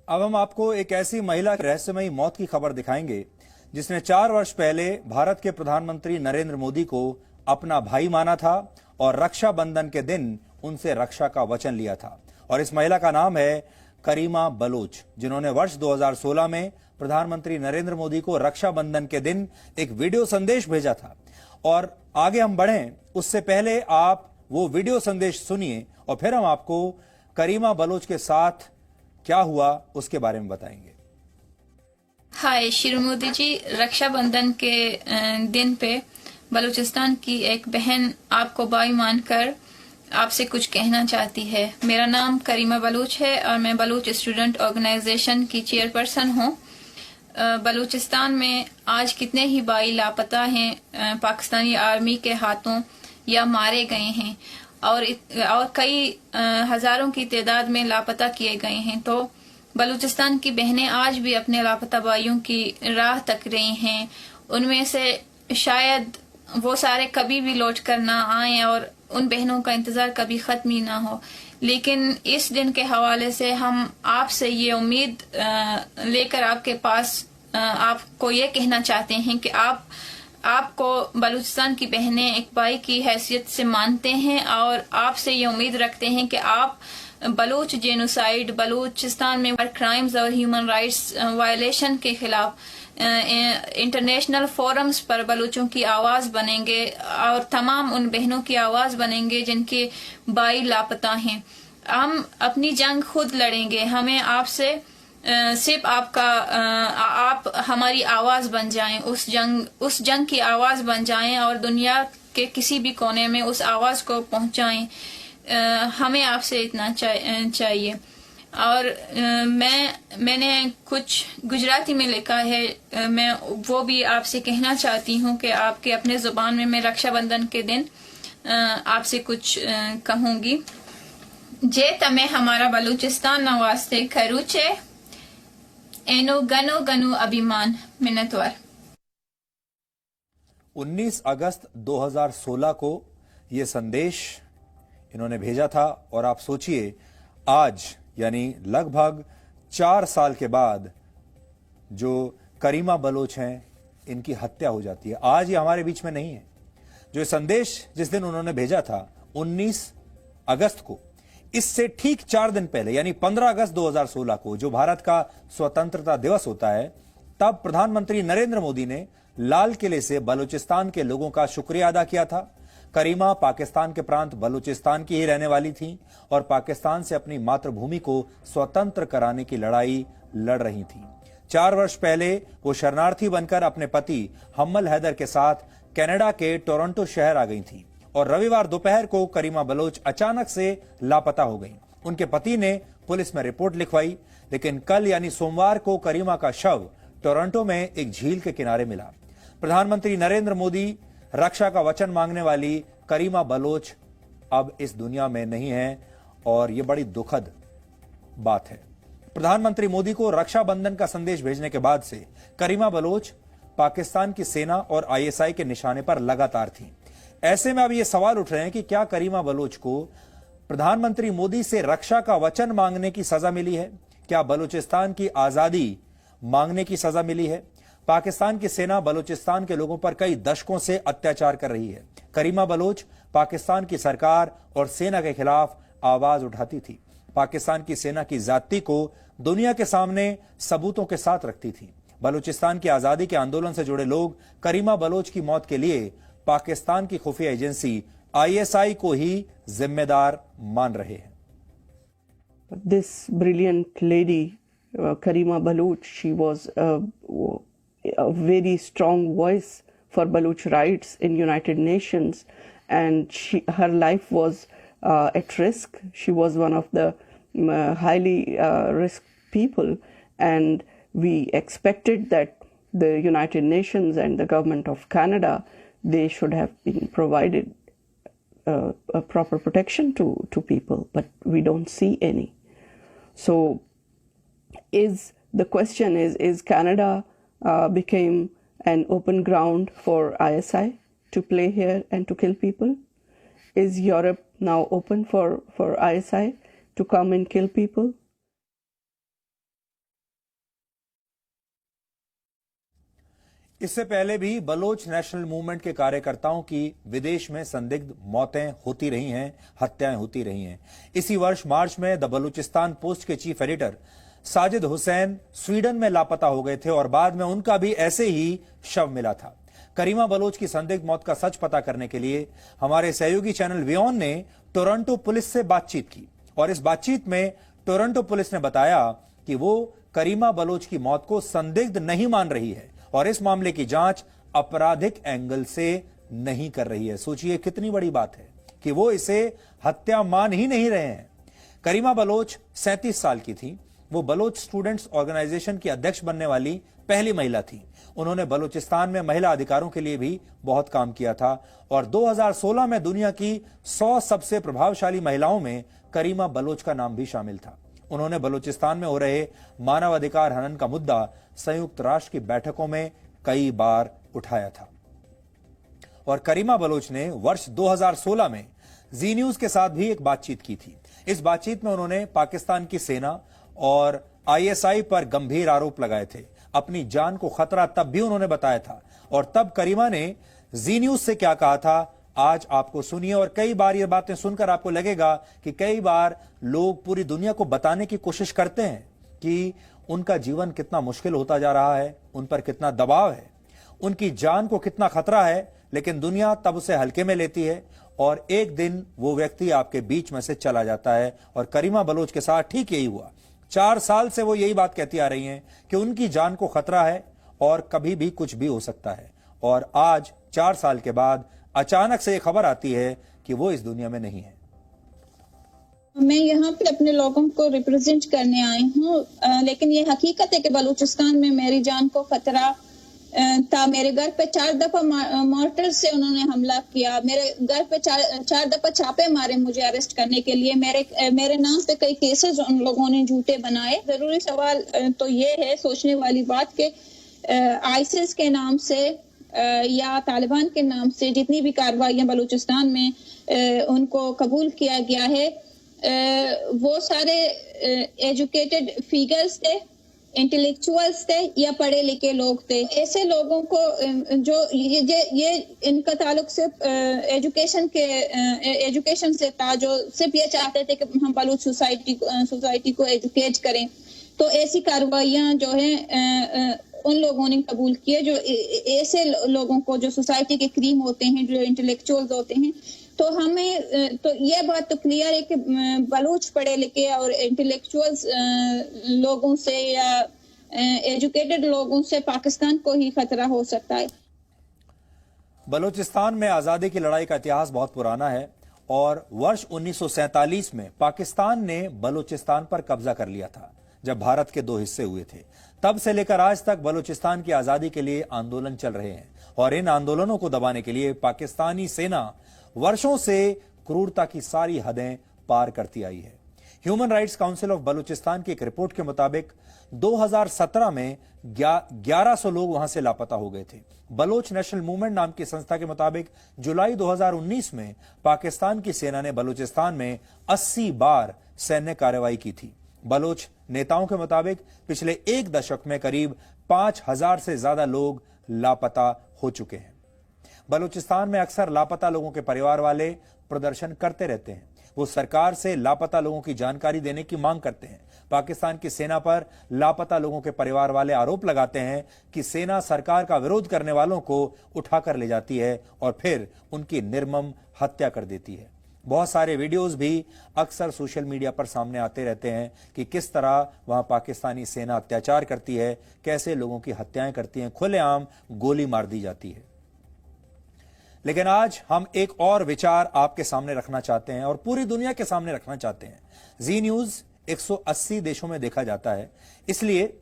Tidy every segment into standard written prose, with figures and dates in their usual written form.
अब हम आपको एक ऐसी महिला की रहस्यमयी मौत की खबर दिखाएंगे जिसने 4 वर्ष पहले भारत के प्रधानमंत्री नरेंद्र मोदी को अपना भाई माना था और रक्षाबंधन के दिन उनसे रक्षा का वचन लिया था। और इस महिला का नाम है करीमा बलोच, जिन्होंने वर्ष 2016 में प्रधानमंत्री नरेंद्र मोदी को रक्षाबंधन के दिन एक वीडियो संदेश भेजा था। और आगे हम बढ़ें उससे पहले आप वो वीडियो संदेश सुनिए और फिर हम आपको करीमा बलोच के साथ क्या हुआ उसके बारे में बताएंगे। हाय श्री मोदी जी, रक्षाबंधन के दिन पे बलूचिस्तान की एक बहन आपको भाई मानकर आपसे कुछ कहना चाहती है। मेरा नाम करीमा बलूच है और मैं बलूच स्टूडेंट ऑर्गेनाइजेशन की चेयरपर्सन हूँ। बलूचिस्तान में आज कितने ही भाई लापता हैं, पाकिस्तानी आर्मी के हाथों या मारे गए हैं और कई हजारों की तादाद में लापता किए गए हैं। तो बलूचिस्तान की बहनें आज भी अपने लापता भाइयों की राह तक रही हैं। उनमें से शायद वो सारे कभी भी लौट कर ना आए और उन बहनों का इंतजार कभी खत्म ही ना हो। लेकिन इस दिन के हवाले से हम आपसे ये उम्मीद लेकर आपके पास आपको ये कहना चाहते हैं कि आपको बलूचिस्तान की बहनें एक भाई की हैसियत से मानते हैं और आपसे ये उम्मीद रखते हैं कि आप बलूच जेनोसाइड, बलूचिस्तान में क्राइम्स और ह्यूमन राइट्स वायलेशन के खिलाफ इंटरनेशनल फोरम्स पर बलूचों की आवाज बनेंगे और तमाम उन बहनों की आवाज बनेंगे जिनके भाई लापता हैं। हम अपनी जंग खुद लड़ेंगे। हमें आपसे सिर्फ आप हमारी आवाज बन जाएं, उस जंग की आवाज बन जाएं और दुनिया के किसी भी कोने में उस आवाज को पहुंचाएं। हमें आपसे इतना चाहिए। और मैंने कुछ गुजराती में लिखा है, मैं वो भी आपसे कहना चाहती हूँ कि आपके अपने जुबान में मैं रक्षाबंधन के दिन आपसे कुछ कहूंगी। जे तमे हमारा बलूचिस्तान नवास्ते खरूचे एनो गनो गनो अभिमान मिन्नतवार। 19 अगस्त 2016 को ये संदेश इन्होंने भेजा था और आप सोचिए आज यानी लगभग 4 साल के बाद जो करीमा बलोच हैं इनकी हत्या हो जाती है। आज ये हमारे बीच में नहीं है। जो संदेश जिस दिन उन्होंने भेजा था 19 अगस्त को, इससे ठीक 4 दिन पहले यानी 15 अगस्त 2016 को जो भारत का स्वतंत्रता दिवस होता है, तब प्रधानमंत्री नरेंद्र मोदी ने लाल किले से बलूचिस्तान के लोगों का शुक्रिया अदा किया था। करीमा पाकिस्तान के प्रांत बलूचिस्तान की ही रहने वाली थी और पाकिस्तान से अपनी मातृभूमि को स्वतंत्र कराने की लड़ाई लड़ रही थी। 4 वर्ष पहले वो शरणार्थी बनकर अपने पति हम्मल हैदर के साथ कनाडा के टोरंटो शहर आ गई थी और रविवार दोपहर को करीमा बलोच अचानक से लापता हो गई। उनके पति ने पुलिस में रिपोर्ट लिखवाई, लेकिन कल यानी सोमवार को करीमा का शव टोरंटो में एक झील के किनारे मिला। प्रधानमंत्री नरेंद्र मोदी रक्षा का वचन मांगने वाली करीमा बलोच अब इस दुनिया में नहीं है और यह बड़ी दुखद बात है। प्रधानमंत्री मोदी को रक्षाबंधन का संदेश भेजने के बाद से करीमा बलोच पाकिस्तान की सेना और आईएसआई के निशाने पर लगातार थी। ऐसे में अब ये सवाल उठ रहे हैं कि क्या करीमा बलोच को प्रधानमंत्री मोदी से रक्षा का वचन मांगने की सजा मिली है? क्या बलूचिस्तान की आजादी मांगने की सजा मिली है? पाकिस्तान की सेना बलूचिस्तान के लोगों पर कई दशकों से अत्याचार कर रही है। करीमा बलोच पाकिस्तान की सरकार और सेना के खिलाफ आवाज उठाती थी। पाकिस्तान की सेना की जाति को दुनिया के सामने सबूतों के साथ रखती थी। बलूचिस्तान की आजादी के आंदोलन से जुड़े लोग करीमा बलोच की मौत के लिए पाकिस्तान की खुफिया एजेंसी आईएसआई को ही जिम्मेदार मान रहे हैं। This brilliant lady, Karima Baloch, she was a very strong voice for Baloch rights in United Nations, and her life was at risk. She was one of the highly risk people, and we expected that the United Nations and the government of Canada, they should have been provided a proper protection to people, but we don't see any. So the question is Canada became an open ground for ISI to play here and to kill people? Is Europe now open for ISI to come and kill people? इससे पहले भी Bloch national movement के कार्यकर्ताओं की विदेश में संदिग्ध मौतें होती रही हैं, हत्याएं होती रही हैं। इसी वर्ष मार्च में द बलूचिस्तान पोस्ट के chief editor Sajid Hussain Sweden में लापता हो गए थे और बाद में उनका भी ऐसे ही शव मिला था। करीमा बलोच की संदिग्ध मौत का सच पता करने के लिए हमारे सहयोगी चैनल वियोन ने टोरंटो पुलिस से बातचीत की और इस बातचीत में टोरंटो पुलिस ने बताया कि वो करीमा बलोच की मौत को संदिग्ध नहीं मान रही है और इस मामले की जांच आपराधिक एंगल से नहीं कर रही है। सोचिए कितनी बड़ी बात है कि वो इसे हत्या मान ही नहीं रहे हैं। करीमा बलोच 37 साल की थी। वो बलोच स्टूडेंट्स ऑर्गेनाइजेशन की अध्यक्ष बनने वाली पहली महिला थी। उन्होंने बलूचिस्तान में महिला अधिकारों के लिए भी बहुत काम किया था और 2016 में दुनिया की 100 सबसे प्रभावशाली महिलाओं में करीमा बलोच का नाम भी शामिल था। उन्होंने बलूचिस्तान में हो रहे मानवाधिकार हनन का मुद्दा संयुक्त राष्ट्र की बैठकों में कई बार उठाया था और करीमा बलोच ने वर्ष 2016 में जी न्यूज के साथ भी एक बातचीत की थी। इस बातचीत में उन्होंने पाकिस्तान की सेना और आईएसआई पर गंभीर आरोप लगाए थे। अपनी जान को खतरा तब भी उन्होंने बताया था और तब करीमा ने जी न्यूज से क्या कहा था आज आपको सुनिए। और कई बार ये बातें सुनकर आपको लगेगा कि कई बार लोग पूरी दुनिया को बताने की कोशिश करते हैं कि उनका जीवन कितना मुश्किल होता जा रहा है, उन पर कितना दबाव है, उनकी जान को कितना खतरा है, लेकिन दुनिया तब उसे हल्के में लेती है और एक दिन वो व्यक्ति आपके बीच में से चला जाता है। और करीमा बलोच के साथ ठीक यही हुआ। 4 साल से वो यही बात कहती आ रही हैं कि उनकी जान को खतरा है और कभी भी कुछ भी हो सकता है। और आज 4 साल के बाद अचानक से ये खबर आती है कि वो इस दुनिया में नहीं है। मैं यहाँ पे अपने लोगों को रिप्रेजेंट करने आई हूँ, लेकिन ये हकीकत है कि बलूचिस्तान में मेरी जान को खतरा था। मेरे घर पे 4 दफा मोर्टर से उन्होंने हमला किया। मेरे घर पे 4 दफा छापे मारे मुझे अरेस्ट करने के लिए। मेरे नाम पे कई केसेस उन लोगों ने झूठे बनाए। जरूरी सवाल तो ये है, सोचने वाली बात कि आईसिस के नाम से या तालिबान के नाम से जितनी भी कार्रवाइयां बलूचिस्तान में उनको कबूल किया गया है, वो सारे एजुकेटेड फिगर्स थे, इंटेलेक्चुअल्स थे या पढ़े लिखे लोग थे। ऐसे लोगों को जो ये इनका ताल्लुक सिर्फ एजुकेशन से था, जो सिर्फ ये चाहते थे कि हम बलूच सोसाइटी को एजुकेट करें। तो ऐसी कार्रवाइयां जो है उन लोगों ने कबूल किए, जो ऐसे लोगों को जो सोसाइटी के क्रीम होते हैं, जो इंटेलेक्चुअल्स होते हैं। तो हमें तो ये बात तो क्लियर है कि बलूच पढ़े लिखे और इंटेलेक्चुअल्स लोगों से या एजुकेटेड लोगों से पाकिस्तान को ही खतरा हो सकता है। बलूचिस्तान में आजादी की लड़ाई का इतिहास बहुत पुराना है और वर्ष 1947 में पाकिस्तान ने बलूचिस्तान पर कब्जा कर लिया था, जब भारत के 2 हिस्से हुए थे। तब से लेकर आज तक बलूचिस्तान की आजादी के लिए आंदोलन चल रहे हैं और इन आंदोलनों को दबाने के लिए पाकिस्तानी सेना वर्षों से क्रूरता की सारी हदें पार करती आई है। Human rights council of Balochistan की एक रिपोर्ट के मुताबिक 2017 में 1100 लोग वहां से लापता हो गए थे। बलोच नेशनल मूवमेंट नाम की संस्था के मुताबिक जुलाई 2019 में पाकिस्तान की सेना ने बलूचिस्तान में 80 बार सैन्य कार्रवाई की थी। बलोच नेताओं के मुताबिक पिछले 1 दशक में करीब 5000 से ज्यादा लोग लापता हो चुके हैं। बलूचिस्तान में अक्सर लापता लोगों के परिवार वाले प्रदर्शन करते रहते हैं। वो सरकार से लापता लोगों की जानकारी देने की मांग करते हैं। पाकिस्तान की सेना पर लापता लोगों के परिवार वाले आरोप लगाते हैं कि सेना सरकार का विरोध करने वालों को उठाकर ले जाती है और फिर उनकी निर्मम हत्या कर देती है। बहुत सारे वीडियोस भी अक्सर सोशल मीडिया पर सामने आते रहते हैं कि किस तरह वहां पाकिस्तानी सेना अत्याचार करती है, कैसे लोगों की हत्याएं करती हैं, खुलेआम गोली मार दी जाती है। लेकिन आज हम एक और विचार आपके सामने रखना चाहते हैं और पूरी दुनिया के सामने रखना चाहते हैं। जी न्यूज 180 देशों में देखा जाता है, इसलिए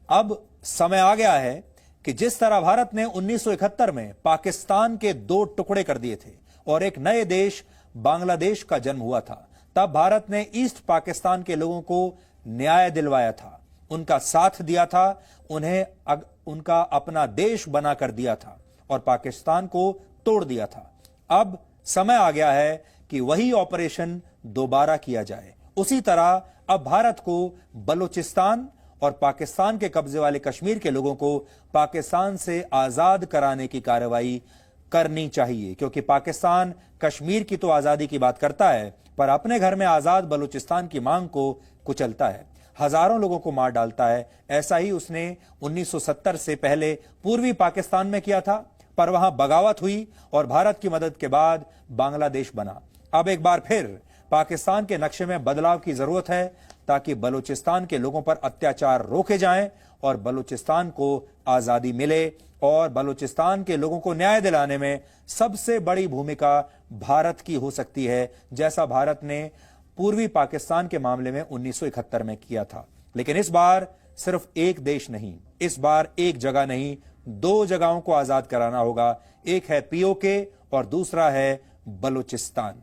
अब समय आ गया है कि जिस तरह भारत ने 1971 में पाकिस्तान के 2 टुकड़े कर दिए थे और एक नए देश बांग्लादेश का जन्म हुआ था, तब भारत ने ईस्ट पाकिस्तान के लोगों को न्याय दिलवाया था, उनका साथ दिया था, उन्हें उनका अपना देश बनाकर दिया था और पाकिस्तान को तोड़ दिया था। अब समय आ गया है कि वही ऑपरेशन दोबारा किया जाए। उसी तरह अब भारत को बलूचिस्तान और पाकिस्तान के कब्जे वाले कश्मीर के लोगों को पाकिस्तान से आजाद कराने की कार्रवाई करनी चाहिए, क्योंकि पाकिस्तान कश्मीर की तो आजादी की बात करता है पर अपने घर में आजाद बलूचिस्तान की मांग को कुचलता है, हजारों लोगों को मार डालता है। ऐसा ही उसने 1970 से पहले पूर्वी पाकिस्तान में किया था, पर वहां बगावत हुई और भारत की मदद के बाद बांग्लादेश बना। अब एक बार फिर पाकिस्तान के नक्शे में बदलाव की जरूरत है ताकि बलूचिस्तान के लोगों पर अत्याचार रोके जाएं और बलूचिस्तान को आजादी मिले। और बलूचिस्तान के लोगों को न्याय दिलाने में सबसे बड़ी भूमिका भारत की हो सकती है, जैसा भारत ने पूर्वी पाकिस्तान के मामले में 1971 में किया था। लेकिन इस बार सिर्फ एक देश नहीं, इस बार एक जगह नहीं, 2 जगहों को आजाद कराना होगा। एक है पीओके और दूसरा है बलूचिस्तान।